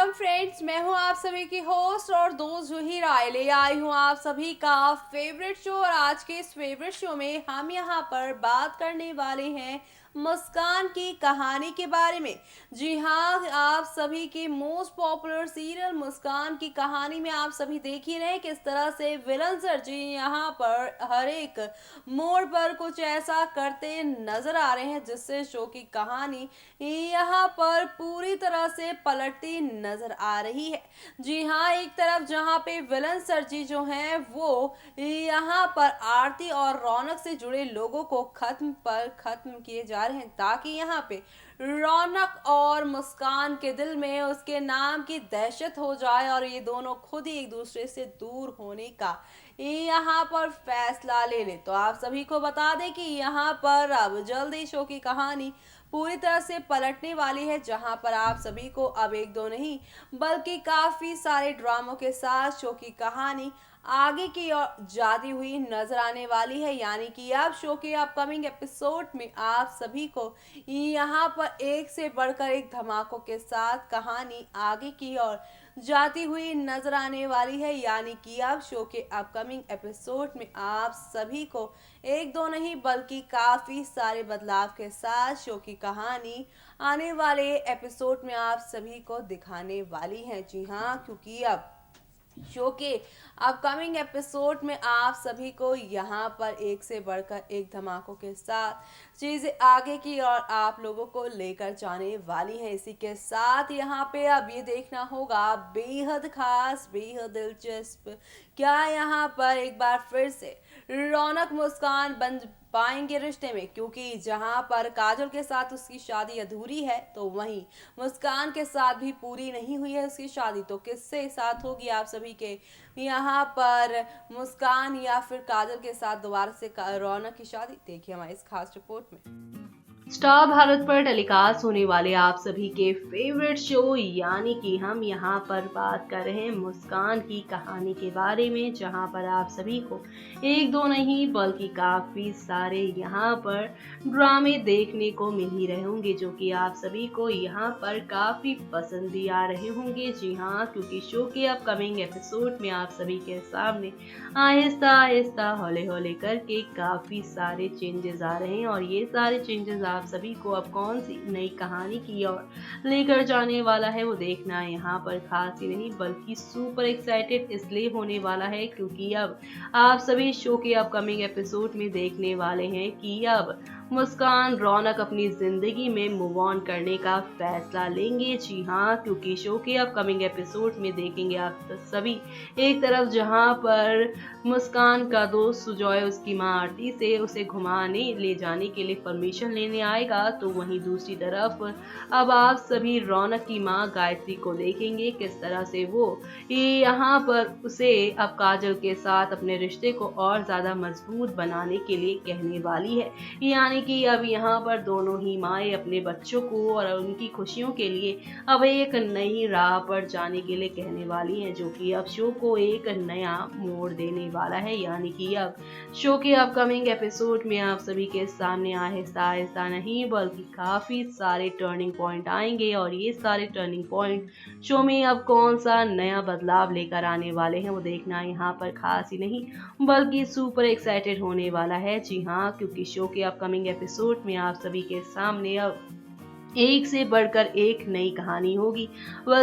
Ram friends, मैं हूं आप सभी की होस्ट और दोस्त जूही राय। ले आई हूं आप सभी का फेवरेट शो और आज के इस फेवरेट शो में हम यहां पर बात करने वाले हैं मुस्कान की कहानी के बारे में। जी हाँ, आप सभी की मोस्ट पॉपुलर सीरियल मुस्कान की कहानी में आप सभी देख ही रहे हैं किस तरह से विलन सर जी यहाँ पर हर एक मोड़ पर कुछ ऐसा करते नजर आ रहे हैं जिससे शो की कहानी यहाँ पर पूरी तरह से पलटती नजर आ रही है। जी हाँ, एक तरफ जहाँ पे विलन सर जी जो हैं वो यहाँ पर आरती और रौनक से जुड़े लोगों को खत्म किए जा रहे हैं ताकि यहाँ पे रौनक और मुस्कान के दिल में उसके नाम की दहशत हो जाए और ये दोनों खुद ही एक दूसरे से दूर होने का यहाँ पर फैसला ले ले। तो आप सभी को बता दें कि यहाँ पर अब जल्द ही शो की कहानी पूरी तरह से पलटने वाली है, जहां पर आप सभी को अब एक दो नहीं बल्कि काफी सारे ड्रामों के साथ शो की कहानी आगे की ओर जाती हुई नजर आने वाली है। यानी कि अब शो के अपकमिंग एपिसोड में आप सभी को यहाँ पर एक से बढ़कर एक धमाकों के साथ कहानी आगे की ओर जाती हुई नजर आने वाली है। यानी कि अब शो के अपकमिंग एपिसोड में आप सभी को एक दो नहीं बल्कि काफी सारे बदलाव के साथ शो की कहानी आने वाले एपिसोड में आप सभी को दिखाने वाली है। जी हाँ, क्योंकि अब शो के अपकमिंग एपिसोड में आप सभी को यहाँ पर एक से बढ़कर एक धमाकों के साथ चीजें आगे की और आप लोगों को लेकर जाने वाली हैं। इसी के साथ यहाँ पे अब ये देखना होगा बेहद खास बेहद दिलचस्प क्या यहाँ पर एक बार फिर से रौनक मुस्कान बन पाएंगे रिश्ते में, क्योंकि जहां पर काजल के साथ उसकी शादी अधूरी है तो वहीं मुस्कान के साथ भी पूरी नहीं हुई है उसकी शादी। तो किससे साथ होगी आप सभी के यहाँ पर मुस्कान या फिर काजल के साथ दोबारा से रौनक की शादी, देखिए हमारी इस खास रिपोर्ट में। स्टार भारत पर टेलीकास्ट होने वाले आप सभी के फेवरेट शो यानी कि हम यहाँ पर बात कर रहे हैं मुस्कान की कहानी के बारे में, जहाँ पर आप सभी को एक दो नहीं बल्कि काफी सारे यहाँ पर ड्रामे देखने को मिल ही रहे होंगे जो कि आप सभी को यहाँ पर काफी पसंद भी आ रहे होंगे। जी हाँ, क्योंकि शो के अपकमिंग एपिसोड में आप सभी के सामने आहिस्ता आहिस्ता हौले हौले करके काफी सारे चेंजेस आ रहे हैं और ये सारे चेंजेस आप सभी को अब कौन सी नई कहानी की ओर लेकर जाने वाला है वो देखना यहाँ पर खास ही नहीं बल्कि सुपर एक्साइटेड इसलिए होने वाला है क्योंकि अब आप सभी शो के अपकमिंग एपिसोड में देखने वाले हैं कि अब मुस्कान रौनक अपनी जिंदगी में मूव ऑन करने का फैसला लेंगे। जी हाँ, क्योंकि शो के अपकमिंग एपिसोड में देखेंगे आप सभी एक तरफ जहाँ पर मुस्कान का दोस्त सुजॉय उसकी माँ आरती से उसे घुमाने ले जाने के लिए परमिशन लेने आएगा, तो वहीं दूसरी तरफ अब आप सभी रौनक की माँ गायत्री को देखेंगे किस तरह से वो यहाँ पर उसे अब काजल के साथ अपने रिश्ते को और ज्यादा मजबूत बनाने के लिए कहने वाली है। यानी कि अब यहाँ पर दोनों ही माएँ अपने बच्चों को और उनकी खुशियों के लिए अब एक नई राह पर जाने के लिए कहने वाली हैं, जो कि अब शो को एक नया मोड़ देने वाला है। यानी कि अब शो के अपकमिंग एपिसोड में आप सभी के सामने आहिस्ता आहिस्ता नहीं बल्कि काफी सारे टर्निंग पॉइंट आएंगे और ये सारे टर्निंग पॉइंट शो में अब कौन सा नया बदलाव लेकर आने वाले हैं वो देखना यहाँ पर खास ही नहीं बल्कि सुपर एक्साइटेड होने वाला है। जी हाँ, क्योंकि शो के अपकमिंग एपिसोड में आप सभी के सामने अब एक से बढ़कर एक नई कहानी होगी।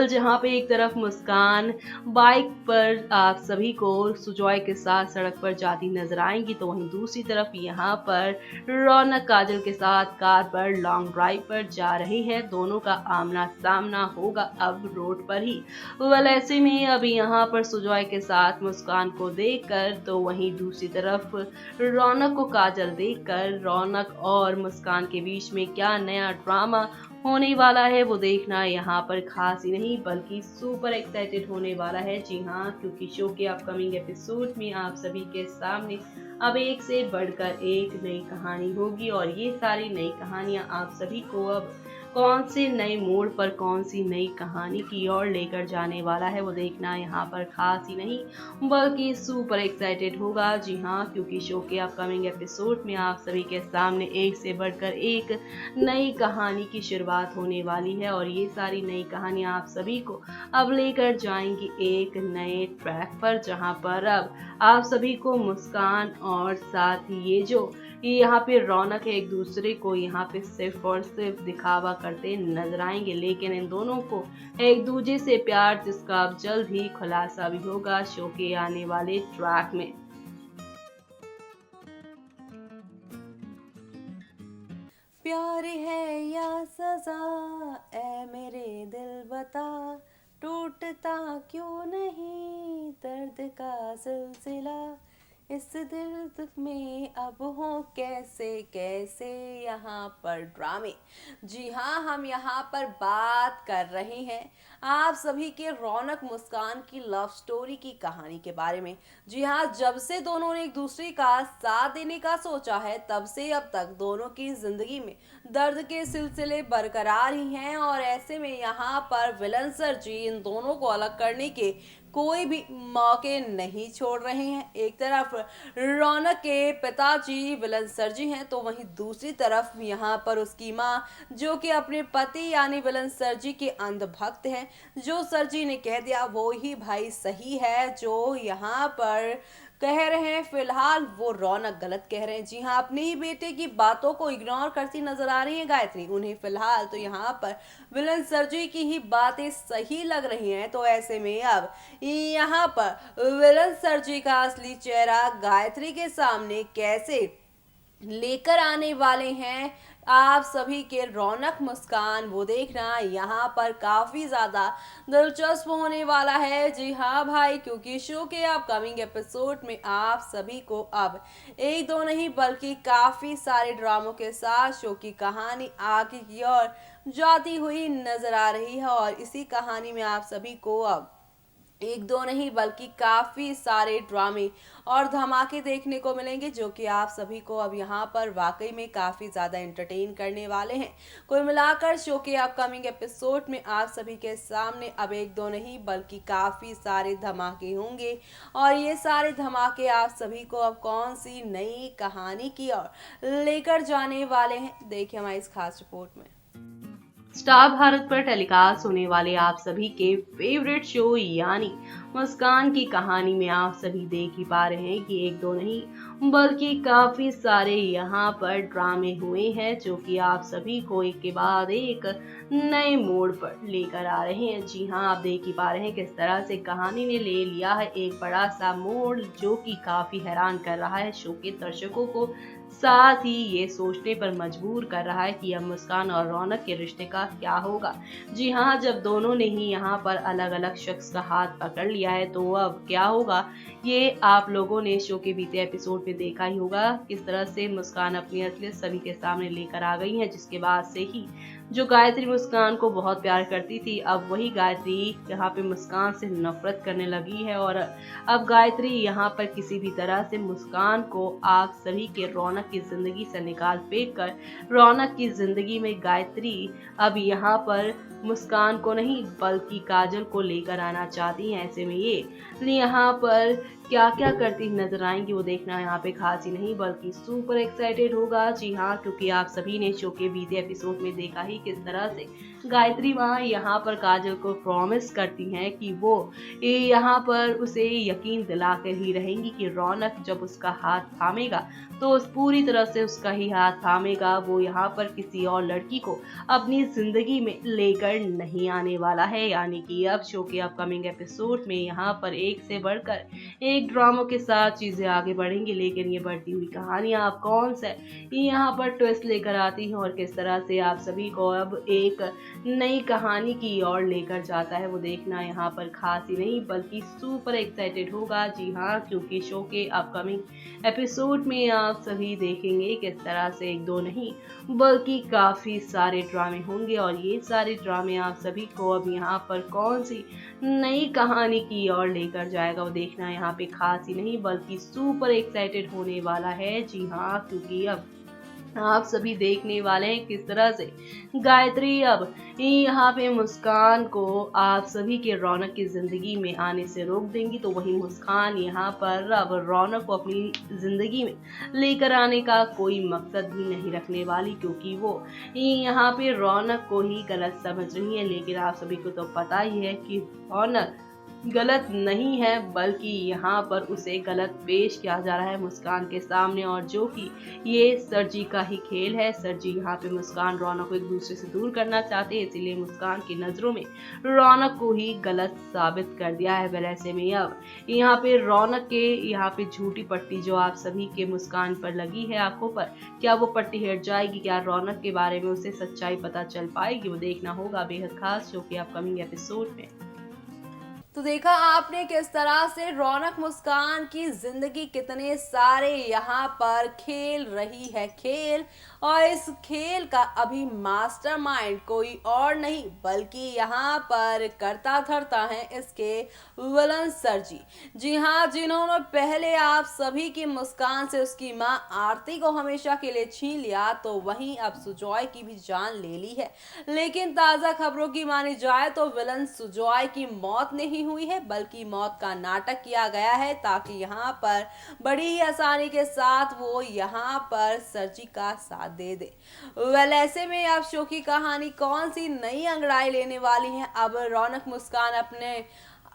जहाँ पे एक तरफ मुस्कान बाइक पर आप सभी को सुजॉय के साथ सड़क पर जाती नजर आएंगी, तो वहीं दूसरी तरफ यहाँ पर रौनक काजल के साथ कार पर लॉन्ग ड्राइव पर जा रही है। दोनों का आमना सामना होगा अब रोड पर ही। ऐसे में अब यहाँ पर सुजॉय के साथ मुस्कान को देखकर, तो वहीं दूसरी तरफ रौनक को काजल देखकर रौनक और मुस्कान के बीच में क्या नया ड्रामा होने वाला है वो देखना यहाँ पर खास ही नहीं बल्कि सुपर एक्साइटेड होने वाला है। जी हाँ, क्योंकि शो के अपकमिंग एपिसोड में आप सभी के सामने अब एक से बढ़कर एक नई कहानी होगी और ये सारी नई कहानियां आप सभी को अब कौन से नए मोड़ पर कौन सी नई कहानी की ओर लेकर जाने वाला है वो देखना यहाँ पर खास ही नहीं बल्कि सुपर एक्साइटेड होगा। जी हाँ, क्योंकि शो के अपकमिंग एपिसोड में आप सभी के सामने एक से बढ़कर एक नई कहानी की शुरुआत होने वाली है और ये सारी नई कहानियां आप सभी को अब लेकर जाएंगी एक नए ट्रैक पर, जहां पर अब आप सभी को मुस्कान और साथ ही ये यहाँ पे रौनक है एक दूसरे को यहाँ पे सिर्फ और सिर्फ दिखावा करते नजर आएंगे, लेकिन इन दोनों को एक दूसरे से प्यार जिसका अब जल्द ही खुलासा भी होगा शो के आने वाले ट्रैक में। प्यार है या सजा, ऐ मेरे दिल बता, टूटता क्यों नहीं दर्द का सिलसिला, इस दिल में अब हो कैसे कैसे यहाँ पर ड्रामे। जी हाँ, हम यहाँ पर बात कर रहे हैं आप सभी के रौनक मुस्कान की लव स्टोरी की कहानी के बारे में। जी हाँ, जब से दोनों ने एक दूसरे का साथ देने का सोचा है तब से अब तक दोनों की जिंदगी में दर्द के सिलसिले बरकरार ही हैं और ऐसे में यहाँ पर विलन सर जी इन दोनों को अलग करने के कोई भी मौके नहीं छोड़ रहे हैं। एक तरफ रौनक के पिताजी विलन सर जी हैं तो वहीं दूसरी तरफ यहाँ पर उसकी माँ जो कि अपने पति यानी विलन सर जी के अंधभक्त हैं। जो सर जी ने कह दिया वो ही भाई सही है, जो यहाँ पर कह रहे हैं फिलहाल वो रौनक गलत कह रहे हैं। जी हाँ, अपने ही बेटे की बातों को इग्नोर करती नजर आ रही है गायत्री। उन्हें फिलहाल तो यहाँ पर विलन सरजी की ही बातें सही लग रही हैं, तो ऐसे में अब यहाँ पर विलन सरजी का असली चेहरा गायत्री के सामने कैसे लेकर आने वाले हैं आप सभी के रौनक मुस्कान, वो देखना यहाँ पर काफी ज्यादा दिलचस्प होने वाला है। जी हाँ भाई, क्योंकि शो के अपकमिंग एपिसोड में आप सभी को अब एक दो नहीं बल्कि काफी सारे ड्रामों के साथ शो की कहानी आगे की ओर जाती हुई नजर आ रही है और इसी कहानी में आप सभी को अब एक दो नहीं बल्कि काफी सारे ड्रामे और धमाके देखने को मिलेंगे जो कि आप सभी को अब यहाँ पर वाकई में काफी ज्यादा एंटरटेन करने वाले हैं। कुल मिलाकर शो के अपकमिंग एपिसोड में आप सभी के सामने अब एक दो नहीं बल्कि काफी सारे धमाके होंगे और ये सारे धमाके आप सभी को अब कौन सी नई कहानी की ओर लेकर जाने वाले हैं, देखिए हमारी इस खास रिपोर्ट में। स्टार भारत पर टेलीकास्ट होने वाले आप सभी के फेवरेट शो यानी मुस्कान की कहानी में आप सभी देख ही पा रहे हैं कि एक दो नहीं बल्कि काफी सारे यहाँ पर ड्रामे हुए हैं जो कि आप सभी को एक के बाद एक नए मोड़ पर लेकर आ रहे हैं। जी हाँ, आप देख ही पा रहे हैं किस तरह से कहानी ने ले लिया है एक बड़ा सा मोड़ जो कि काफी हैरान कर रहा है शो के दर्शकों को, साथ ही ये सोचने पर मजबूर कर रहा है कि अब मुस्कान और रौनक के रिश्ते का क्या होगा। जी हाँ, जब दोनों ने ही यहाँ पर अलग अलग शख्स का हाथ पकड़ लिया है तो अब क्या होगा ये आप लोगों ने शो के बीते एपिसोड में देखा ही होगा किस तरह से मुस्कान अपनी असलियत सभी के सामने लेकर आ गई है, जिसके बाद से ही जो गायत्री मुस्कान को बहुत प्यार करती थी अब वही गायत्री यहाँ पे मुस्कान से नफरत करने लगी है और अब गायत्री यहाँ पर किसी भी तरह से मुस्कान को आप सभी के रौनक की जिंदगी से निकाल फेंक कर रौनक की जिंदगी में गायत्री अब यहाँ पर मुस्कान को नहीं बल्कि काजल को लेकर आना चाहती हैं। ऐसे में ये यहाँ पर क्या क्या करती नजर आएंगी वो देखना यहाँ पे खास ही नहीं बल्कि सुपर एक्साइटेड होगा। जी हाँ, क्योंकि आप सभी ने शो के बीते एपिसोड में देखा ही किस तरह से गायत्री माँ यहाँ पर काजल को प्रॉमिस करती हैं कि वो यहाँ पर उसे यकीन दिलाकर ही रहेंगी कि रौनक जब उसका हाथ थामेगा तो उस पूरी तरह से उसका ही हाथ थामेगा, वो यहाँ पर किसी और लड़की को अपनी जिंदगी में लेकर नहीं आने वाला है। यानी कि अब शो के अपकमिंग एपिसोड में यहाँ पर एक से बढ़कर एक ड्रामों के साथ चीजें आगे बढ़ेंगी, लेकिन ये बढ़ती हुई कहानियां आप कौन से यहाँ पर ट्विस्ट लेकर आती हैं और किस तरह से आप सभी को अब एक नई कहानी की ओर लेकर जाता है वो देखना यहाँ पर खास ही नहीं बल्कि सुपर एक्साइटेड होगा। जी हाँ, क्योंकि शो के अपकमिंग एपिसोड में आप सभी देखेंगे किस तरह से एक दो नहीं बल्कि काफी सारे ड्रामे होंगे और ये सारे ड्रामे आप सभी को अब यहाँ पर कौन सी नई कहानी की ओर लेकर जाएगा वो देखना यहाँ पे खास ही नहीं बल्कि सुपर एक्साइटेड होने वाला है। जी हाँ, क्योंकि अब आप सभी देखने वाले हैं किस तरह से गायत्री अब यहाँ पे मुस्कान को आप सभी के रौनक की जिंदगी में आने से रोक देंगी, तो वहीं मुस्कान यहाँ पर अब रौनक को अपनी जिंदगी में लेकर आने का कोई मकसद भी नहीं रखने वाली, क्योंकि वो यहाँ पे रौनक को ही गलत समझ रही है। लेकिन आप सभी को तो पता ही है कि रौनक गलत नहीं है, बल्कि यहाँ पर उसे गलत पेश किया जा रहा है मुस्कान के सामने, और जो कि ये सर जी का ही खेल है। सर जी यहाँ पे मुस्कान रौनक को एक दूसरे से दूर करना चाहते हैं, इसीलिए मुस्कान की नज़रों में रौनक को ही गलत साबित कर दिया है। वैसे ऐसे में अब यहाँ पे रौनक के यहाँ पे झूठी पट्टी जो आप सभी के मुस्कान पर लगी है आंखों पर, क्या वो पट्टी हट जाएगी? क्या रौनक के बारे में उसे सच्चाई पता चल पाएगी? वो देखना होगा बेहद खास शो के अपकमिंग एपिसोड में। तो देखा आपने किस तरह से रौनक मुस्कान की जिंदगी कितने सारे यहाँ पर खेल रही है खेल, और इस खेल का अभी मास्टरमाइंड कोई और नहीं बल्कि यहाँ पर करता धरता है इसके विलन सर जी। जी हाँ, जिन्होंने पहले आप सभी की मुस्कान से उसकी माँ आरती को हमेशा के लिए छीन लिया, तो वहीं अब सुजॉय की भी जान ले ली है। लेकिन ताजा खबरों की मानी जाए तो विलन सुजॉय की मौत नहीं हुई है, बल्कि मौत का नाटक किया गया है, ताकि यहाँ पर बड़ी ही आसानी के साथ वो यहाँ पर सरजी का साथ दे दे। वेल ऐसे में अब शो की कहानी कौन सी नई अंगड़ाई लेने वाली है? अब रौनक मुस्कान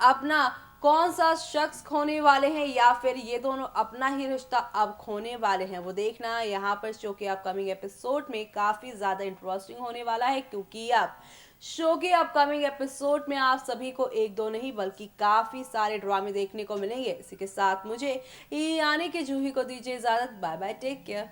अपना कौन सा शख्स खोने वाले हैं, या फिर ये दोनों अपना ही रिश्ता अब खोने वाले हैं? वो देखना यहाँ पर शो के अपकमिंग एपिसोड में काफी ज्यादा इंटरेस्टिंग होने वाला है, क्योंकि अब शो के अपकमिंग एपिसोड में आप सभी को एक दो नहीं बल्कि काफी सारे ड्रामे देखने को मिलेंगे। इसी के साथ मुझे यानी कि जूही को दीजिए इजाजत। Bye bye, take care.